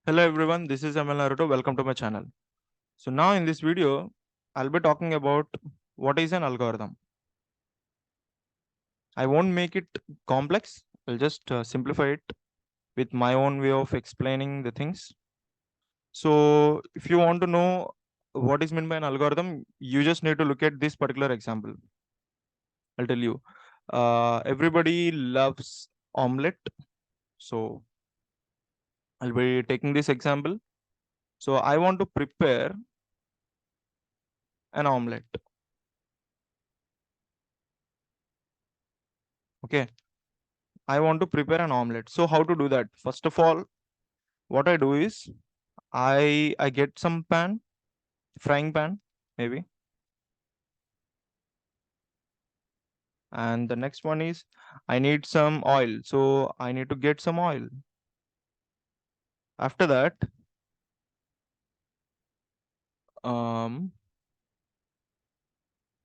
Hello everyone, this is ML Naruto. Welcome to my channel. So now in this video, I'll be talking about what is an algorithm. I won't make it complex. I'll just simplify it with my own way of explaining the things. So if you want to know what is meant by an algorithm, you just need to look at this particular example. I'll tell you. Everybody loves omelette. So I'll be taking this example. So I want to prepare an omelette. Okay. I want to prepare an omelette. So how to do that? First of all, what I do is I get some pan, frying pan, maybe. And the next one is I need some oil. So I need to get some oil. After that, um,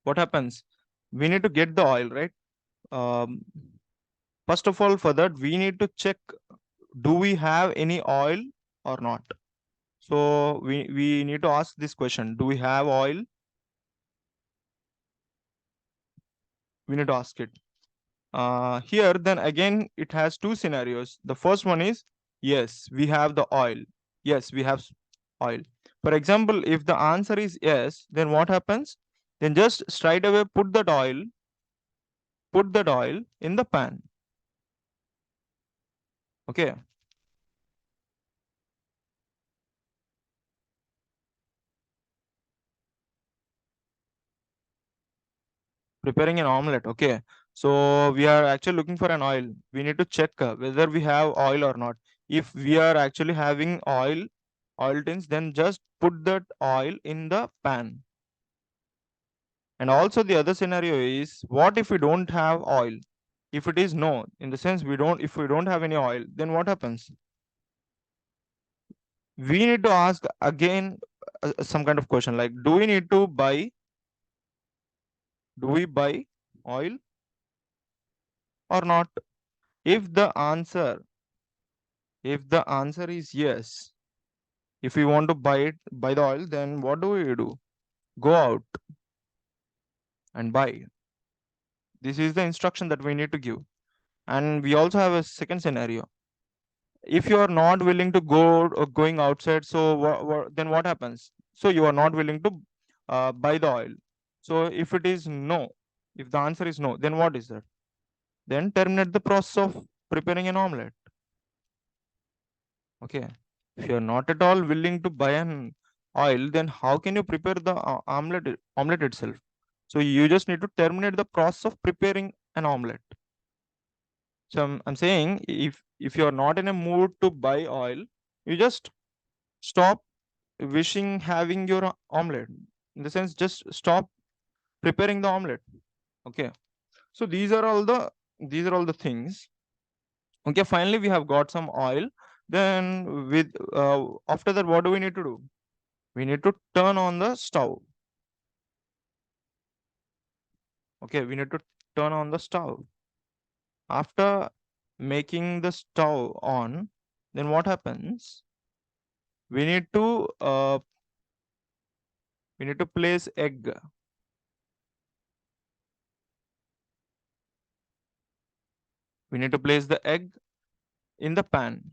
what happens? We need to get the oil, right? Um, First of all, for that, we need to check, do we have any oil or not? So we need to ask this question. Do we have oil? We need to ask it. Here, then again, it has two scenarios. The first one is, yes, we have the oil. Yes, we have oil. For example, if the answer is yes, then what happens? Then just straight away put that oil in the pan. Okay. Preparing an omelette. Okay. So we are actually looking for an oil. We need to check whether we have oil or not. If we are actually having oil tins, then just put that oil in the pan. And also the other scenario is, what if we don't have oil? If it is no, in the sense if we don't have any oil, then what happens? We need to ask again some kind of question like, do we buy oil or not? If the answer, if the answer is yes, if we want to buy the oil, then what do we do? Go out and buy. This is the instruction that we need to give. And we also have a second scenario. If you are not willing to going outside, so then what happens? So you are not willing to buy the oil. So if it is no, if the answer is no, then what is that? Then terminate the process of preparing an omelette. Okay. If you are not at all willing to buy an oil, then how can you prepare the omelette itself? So you just need to terminate the process of preparing an omelette. So I'm saying, if you are not in a mood to buy oil, you just stop wishing having your omelette. In the sense, just stop preparing the omelette. Okay. So these are all the things. Okay, finally we have got some oil. Then with after that, what do we need to do? We need to turn on the stove. Okay, we need to turn on the stove. After making the stove on, then what happens? We need to place egg. We need to place the egg in the pan.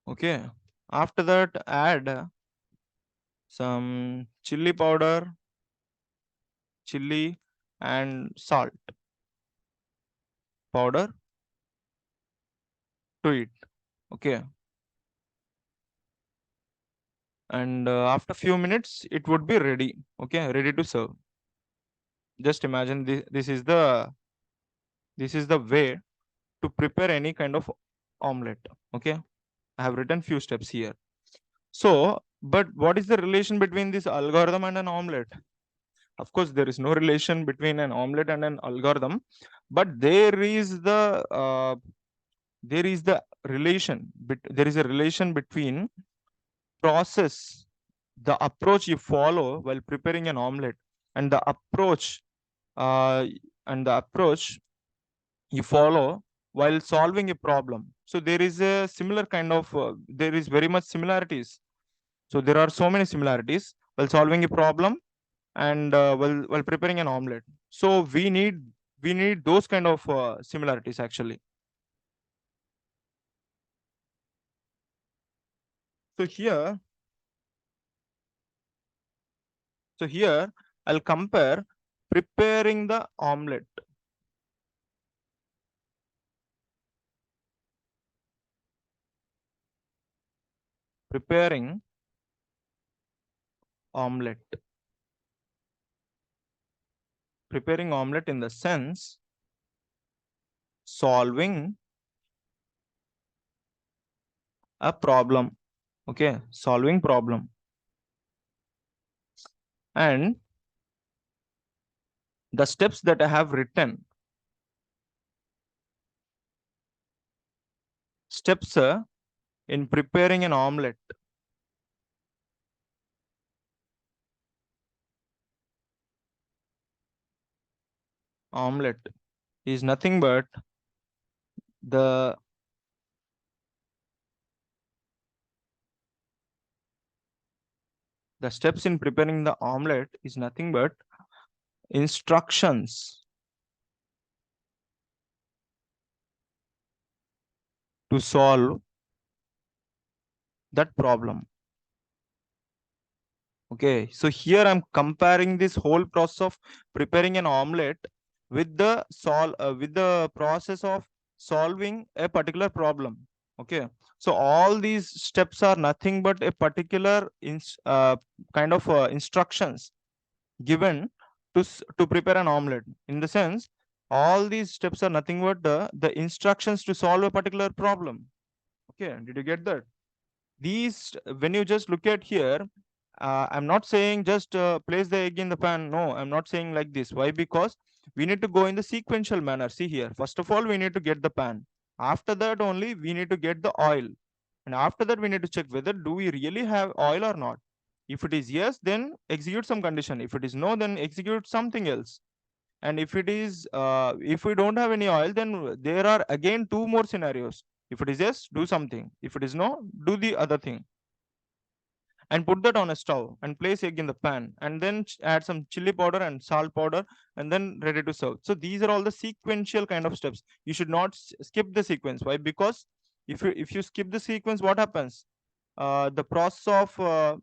Okay. After that, add some chili powder, chili, and salt powder to it. Okay. And after few minutes, it would be ready. Okay, ready to serve. Just imagine this is the way to prepare any kind of omelette. Okay, I have written few steps here. So, but what is the relation between this algorithm and an omelette? Of course, there is no relation between an omelette and an algorithm, but there is the relation. There is a relation between process, the approach you follow while preparing an omelette, and uh, the approach you follow while solving a problem. So there is a similar kind of, there is very much similarities. So there are so many similarities while solving a problem and while preparing an omelette. So we need those kind of similarities actually. So here, so here I'll compare preparing the omelette. Preparing omelette. Preparing omelette in the sense solving a problem. Okay, solving problem. And the steps that I have written, steps in preparing an omelette. Omelette is nothing but the the steps in preparing the omelette is nothing but instructions to solve that problem. Okay, so here I'm comparing this whole process of preparing an omelette with the process of solving a particular problem. Okay, so all these steps are nothing but a particular kind of instructions given to prepare an omelette. In the sense, all these steps are nothing but the instructions to solve a particular problem. Okay, did you get that? These, when you just look at here, I'm not saying just place the egg in the pan. No, I'm not saying like this. Why? Because we need to go in the sequential manner. See here, first of all we need to get the pan. After that only we need to get the oil, and after that we need to check whether do we really have oil or not. If it is yes, then execute some condition. If it is no, then execute something else. And if it is if we don't have any oil, then there are again two more scenarios. If it is yes, do something. If it is no, do the other thing. And put that on a stove and place egg in the pan, and then add some chili powder and salt powder, and then ready to serve. So these are all the sequential kind of steps. You should not skip the sequence. Why? Because if you skip the sequence, what happens? The process of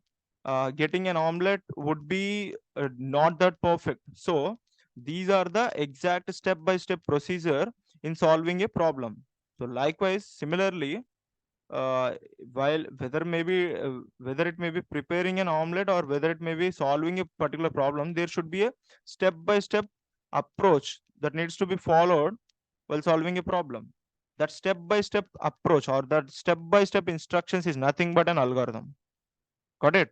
getting an omelette would be not that perfect. So these are the exact step by step procedure in solving a problem. So likewise, similarly, uh, while whether it may be preparing an omelette or whether it may be solving a particular problem, there should be a step by step approach that needs to be followed while solving a problem. That step by step approach or that step by step instructions is nothing but an algorithm. Got it?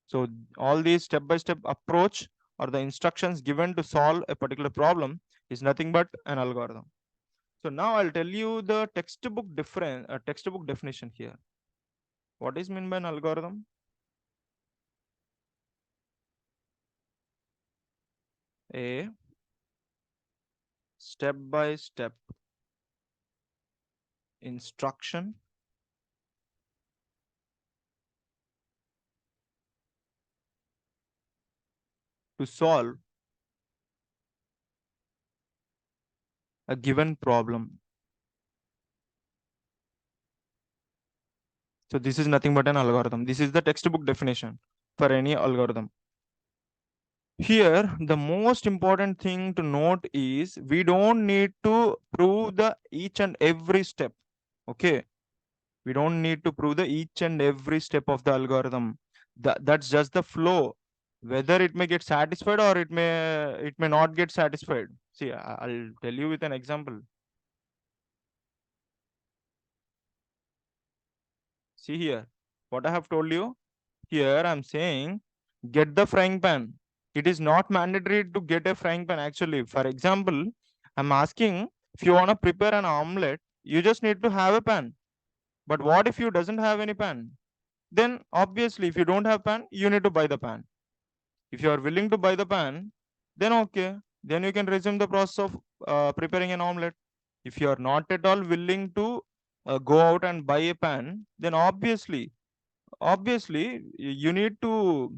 So all these step by step approach or the instructions given to solve a particular problem is nothing but an algorithm. So now I'll tell you the textbook definition here. What is meant by an algorithm? A step by step instruction to solve a given problem. So this is nothing but an algorithm. This is the textbook definition for any algorithm. Here, the most important thing to note is we don't need to prove the each and every step. Okay. We don't need to prove the each and every step of the algorithm. That's just the flow. Whether it may get satisfied or it may not get satisfied. See, I'll tell you with an example. See here, what I have told you. Here I'm saying get the frying pan. It is not mandatory to get a frying pan actually. For example, I'm asking if you want to prepare an omelette, you just need to have a pan. But what if you doesn't have any pan? Then obviously if you don't have pan, you need to buy the pan. If you are willing to buy the pan, then okay, then you can resume the process of preparing an omelette. If you are not at all willing to go out and buy a pan, then obviously you need to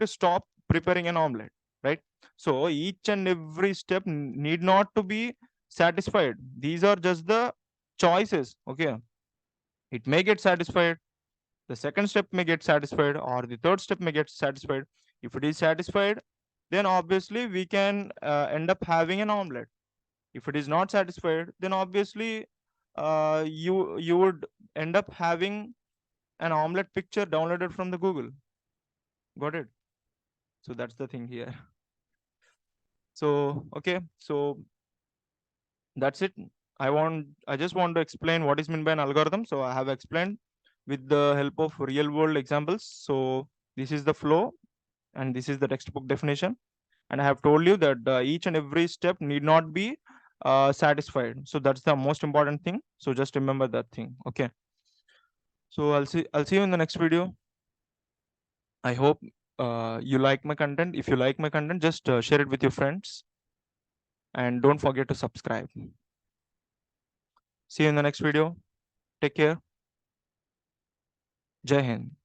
stop preparing an omelette, right? So each and every step need not to be satisfied. These are just the choices. Okay, it may get satisfied, the second step may get satisfied, or the third step may get satisfied. If it is satisfied, then obviously we can end up having an omelette. If it is not satisfied, then obviously you would end up having an omelette picture downloaded from the Google. Got it? So that's the thing here. So okay, so that's it. I just want to explain what is meant by an algorithm. So I have explained with the help of real world examples. So this is the flow and this is the textbook definition. And I have told you that each and every step need not be satisfied. So that's the most important thing. So just remember that thing. Okay. So I'll see you in the next video. I hope you like my content. If you like my content, just share it with your friends and don't forget to subscribe. See you in the next video. Take care. Jai Hind.